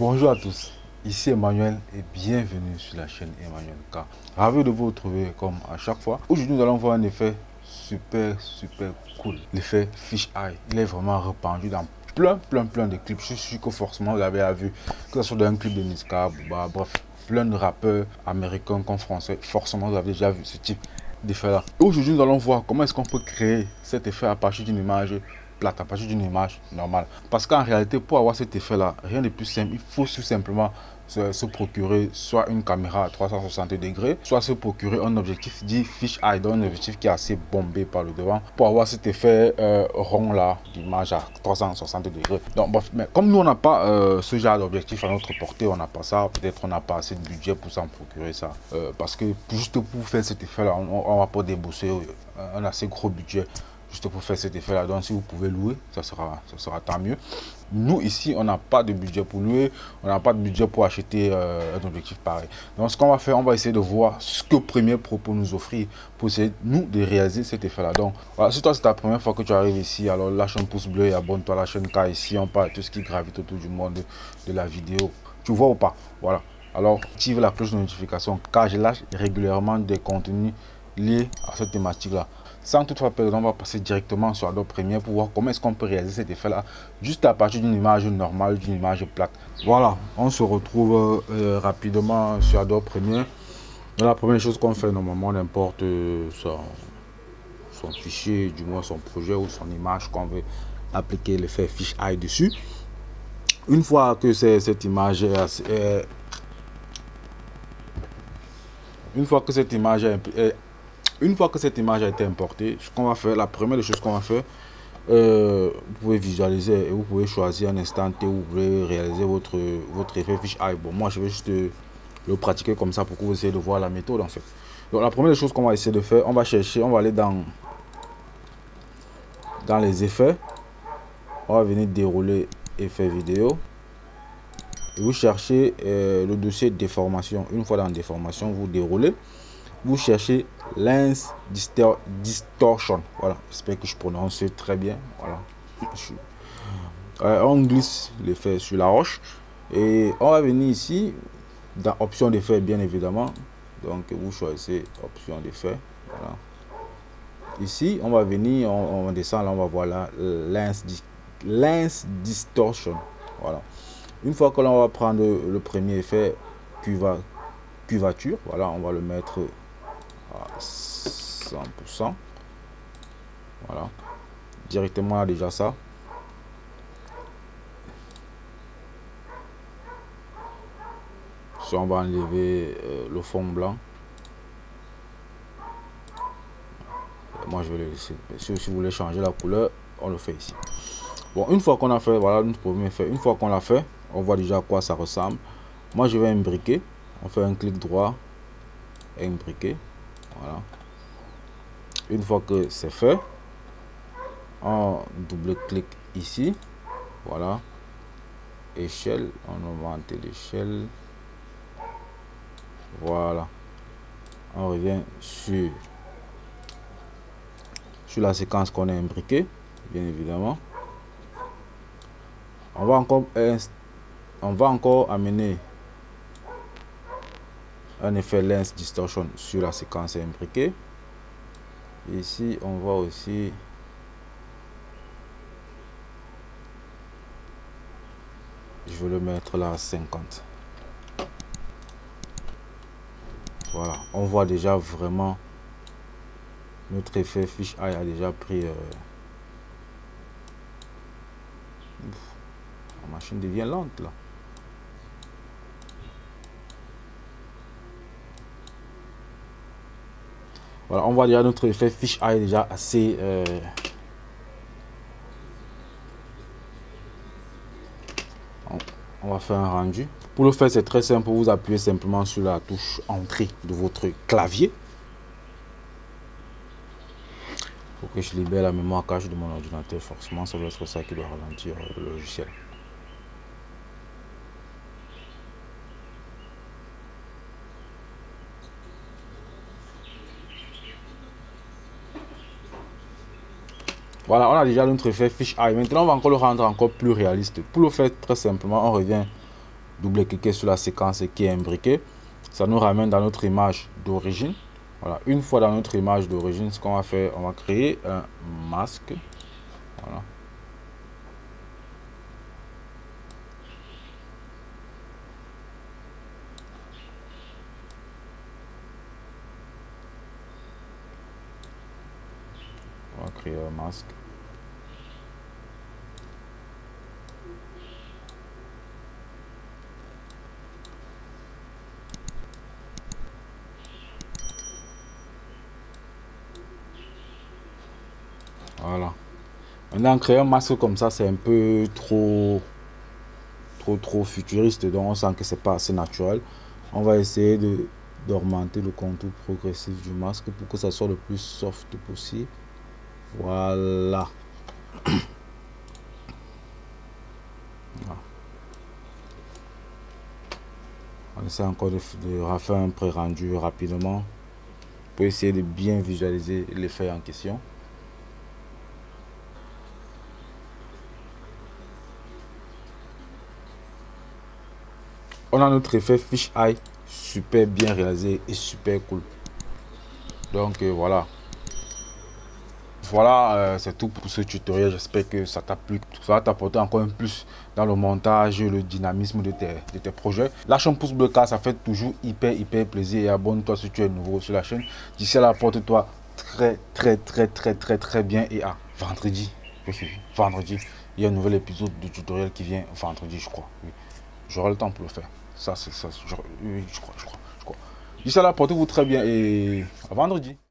Bonjour à tous, ici Emmanuel et bienvenue sur la chaîne Emmanuel K. Ravi de vous retrouver comme à chaque fois. Aujourd'hui nous allons voir un effet super cool. L'effet Fish Eye. Il est vraiment répandu dans plein de clips. Je suis sûr que forcément vous avez vu, que ce soit dans un clip de Niska, Booba, bref, plein de rappeurs américains comme français. Forcément vous avez déjà vu ce type d'effet là. Aujourd'hui nous allons voir comment est-ce qu'on peut créer cet effet à partir d'une image plate, à partir d'une image normale. Parce qu'en réalité, pour avoir cet effet là, rien de plus simple, il faut tout simplement se procurer soit une caméra à 360 degrés, soit se procurer un objectif dit fish eye, donc un objectif qui est assez bombé par le devant pour avoir cet effet rond là d'image à 360 degrés. Donc bref, mais comme nous on n'a pas ce genre d'objectif à notre portée, on n'a pas ça, peut-être on n'a pas assez de budget pour s'en procurer ça, parce que juste pour faire cet effet là, on va pas débourser un assez gros budget juste pour faire cet effet là. Donc si vous pouvez louer, ça sera tant mieux. Nous ici on n'a pas de budget pour louer, on n'a pas de budget pour acheter un objectif pareil. Donc ce qu'on va faire, on va essayer de voir ce que Premiere Pro peut nous offrir pour essayer nous de réaliser cet effet là. Donc voilà, si toi c'est ta première fois que tu arrives ici, alors lâche un pouce bleu et abonne-toi à la chaîne, car ici on parle de tout ce qui gravite autour du monde de la vidéo. Tu vois ou pas? Voilà, alors active la cloche de notification car je lâche régulièrement des contenus liés à cette thématique là. Sans toutefois perdre, on va passer directement sur Adobe Premiere pour voir comment est-ce qu'on peut réaliser cet effet là juste à partir d'une image normale, d'une image plate. Voilà, on se retrouve rapidement sur Adobe Premiere. Donc, la première chose qu'on fait normalement, on importe son fichier, du moins son projet ou son image qu'on veut appliquer l'effet Fish Eye dessus. Une fois que cette image est une fois que cette image a été importée, ce qu'on va faire, la première des choses qu'on va faire, vous pouvez visualiser et vous pouvez choisir un instant T où vous pouvez réaliser votre effet Fish Eye. Bon, moi je vais juste le pratiquer comme ça pour que vous essayez de voir la méthode en fait. Donc la première des choses qu'on va essayer de faire, on va chercher, on va aller dans les effets, on va venir dérouler effet vidéo. Et vous cherchez le dossier déformation. Une fois dans déformation, vous déroulez. Vous cherchez Lens Distortion. Voilà, j'espère que je prononce très bien. Voilà. On glisse l'effet sur la roche. Et on va venir ici, dans option d'effet, bien évidemment. Donc, vous choisissez option d'effet. Voilà. Ici, on va venir, on descend là, on va voir là, Lens Distortion. Voilà. Une fois que l'on va prendre le premier effet, curvature, voilà, on va le mettre à 100%. Voilà, directement là, déjà ça. Si on va enlever le fond blanc, moi je vais le laisser. Si vous voulez changer la couleur, on le fait ici. Bon, une fois qu'on a fait, voilà notre premier effet. Une fois qu'on l'a fait, on voit déjà à quoi ça ressemble. Moi je vais imbriquer. On fait un clic droit, imbriquer. Voilà. Une fois que c'est fait, on double-clic ici. Voilà. Échelle, on augmente l'échelle. Voilà. On revient sur la séquence qu'on a imbriquée, bien évidemment. On va encore amener un effet Lens Distortion sur la séquence imbriquée. Ici, on va aussi je vais le mettre là à 50. Voilà, on voit déjà vraiment notre effet Fish Eye a déjà pris la machine devient lente là. Voilà, on voit déjà notre effet Fish Eye déjà assez on va faire un rendu. Pour le faire, c'est très simple. Vous appuyez simplement sur la touche entrée de votre clavier. Il faut que je libère la mémoire cache de mon ordinateur. Forcément, ça doit être ça qui doit ralentir le logiciel. Voilà, on a déjà notre effet Fish Eye. Maintenant, on va encore le rendre encore plus réaliste. Pour le faire très simplement, on revient double-cliquer sur la séquence qui est imbriquée. Ça nous ramène dans notre image d'origine. Voilà, une fois dans notre image d'origine, ce qu'on va faire, on va créer un masque. Voilà. On va créer un masque. Voilà. Maintenant, créer un masque comme ça, c'est un peu trop futuriste, donc on sent que c'est pas assez naturel. On va essayer d'augmenter le contour progressif du masque pour que ça soit le plus soft possible. Voilà. On essaie encore de refaire un pré-rendu rapidement pour essayer de bien visualiser l'effet en question. On a notre effet fish eye super bien réalisé et super cool. Donc voilà. Voilà, c'est tout pour ce tutoriel. J'espère que ça t'a plu. Ça va t'apporter encore un plus dans le montage, le dynamisme de tes projets. Lâche un pouce bleu car ça fait toujours hyper plaisir. Et abonne-toi si tu es nouveau sur la chaîne. D'ici là, porte-toi très bien. Et à vendredi, vendredi, il y a un nouvel épisode de tutoriel qui vient vendredi, je crois. Oui. J'aurai le temps pour le faire. Ça, c'est ça. Oui, je crois. D'ici là, portez-vous très bien et à vendredi.